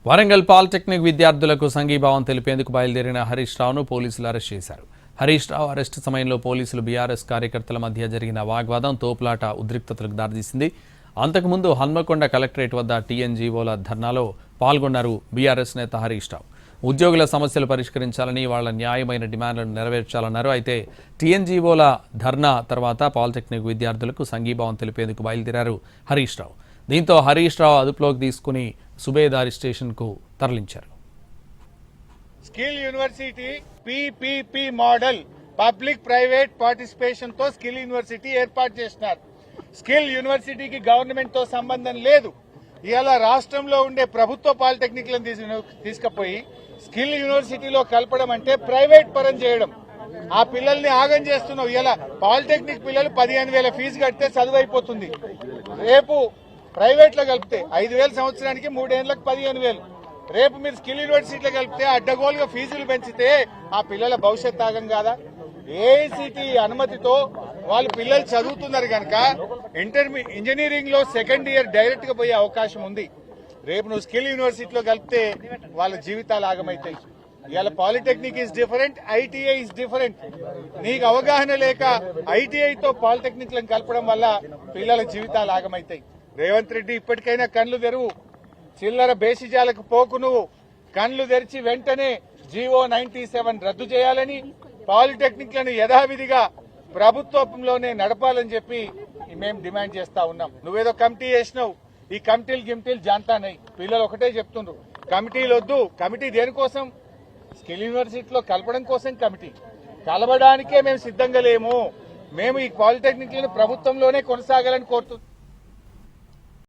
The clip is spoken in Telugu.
వరంగల్ పాలిటెక్నిక్ విద్యార్థులకు సంఘీభావం తెలిపేందుకు బయలుదేరిన హరీష్ రావును పోలీసులు అరెస్ట్ చేశారు. హరీష్ రావు అరెస్టు సమయంలో పోలీసులు బీఆర్ఎస్ కార్యకర్తల మధ్య జరిగిన వాగ్వాదం తోపులాట ఉద్రిక్తతలకు దారితీసింది. అంతకుముందు హన్మకొండ కలెక్టరేట్ వద్ద టీఎన్జీఓల ధర్నాలో పాల్గొన్నారు బీఆర్ఎస్ నేత హరీష్ రావు. ఉద్యోగుల సమస్యలు పరిష్కరించాలని, వాళ్ల న్యాయమైన డిమాండ్లను నెరవేర్చాలన్నారు. అయితే టీఎన్జీఓల ధర్నా తర్వాత పాలిటెక్నిక్ విద్యార్థులకు సంఘీభావం తెలిపేందుకు బయలుదేరారు హరీష్ రావు. దీంతో హరీష్ రావు అదుపులోకి తీసుకుని సుబేదారి స్టేషన్కు తరలించారు. Skill university PPP model public private participation తో స్కిల్ యూనివర్సిటీ ఏర్పాటు చేస్తున్నారు. స్కిల్ యూనివర్సిటీకి గవర్నమెంట్ తో సంబంధం లేదు. ఇవాళ రాష్ట్రంలో ఉండే ప్రభుత్వ పాలిటెక్నిక్లను తీసుకుపోయి స్కిల్ యూనివర్సిటీలో కలపడం అంటే ప్రైవేట్ పరం చేయడం. ఆ పిల్లల్ని ఆగం చేస్తున్నావు. ఇలా పాలిటెక్నిక్ పిల్లలు 15,000 ఫీజు కడితే చదువు అయిపోతుంది. రేపు ప్రైవేట్ లో కలిపితే 5,000 సంవత్సరానికి 3 ఏళ్లకు 15,000. రేపు మీరు స్కిల్ యూనివర్సిటీలో కలిపితే అడ్డగోలుగా ఫీజులు పెంచితే ఆ పిల్లల భవిష్యత్ ఆగం కాదా? ఏఐసిటి అనుమతితో వాళ్ళు పిల్లలు చదువుతున్నారు కనుక ఇంజనీరింగ్ లో సెకండ్ ఇయర్ డైరెక్ట్ గా పోయే అవకాశం ఉంది. రేపు నువ్వు స్కిల్ యూనివర్సిటీలో కలిపితే వాళ్ళ జీవితాలు ఆగమవుతాయి. ఇవాళ polytechnic is different, ITI is different. నీకు అవగాహన లేక ఐటీఐతో పాలిటెక్నిక్ లను కలపడం వల్ల పిల్లల జీవితాలు ఆగమవుతాయి. రేవంత్ రెడ్డి ఇప్పటికైనా కళ్లు తెరువు. చిల్లర బేసిజాలకు పోకు. నువ్వు కళ్లు తెరిచి వెంటనే జీవో 97 రద్దు చేయాలని, పాలిటెక్నిక్ లను యథావిధిగా ప్రభుత్వంలోనే నడపాలని చెప్పి మేము డిమాండ్ చేస్తా ఉన్నాం. నువ్వేదో కమిటీ చేసినావు. ఈ కమిటీలు జాంతానై పిల్లలు ఒకటే చెప్తుండ్రు, కమిటీలు వద్దు. కమిటీ దేనికోసం? స్కిల్ యూనివర్సిటీలో కలపడం కోసం కమిటీ. కలవడానికే మేము సిద్ధంగా లేము. మేము ఈ పాలిటెక్నిక్ లను ప్రభుత్వంలోనే కొనసాగాలని కోరుతున్నాం.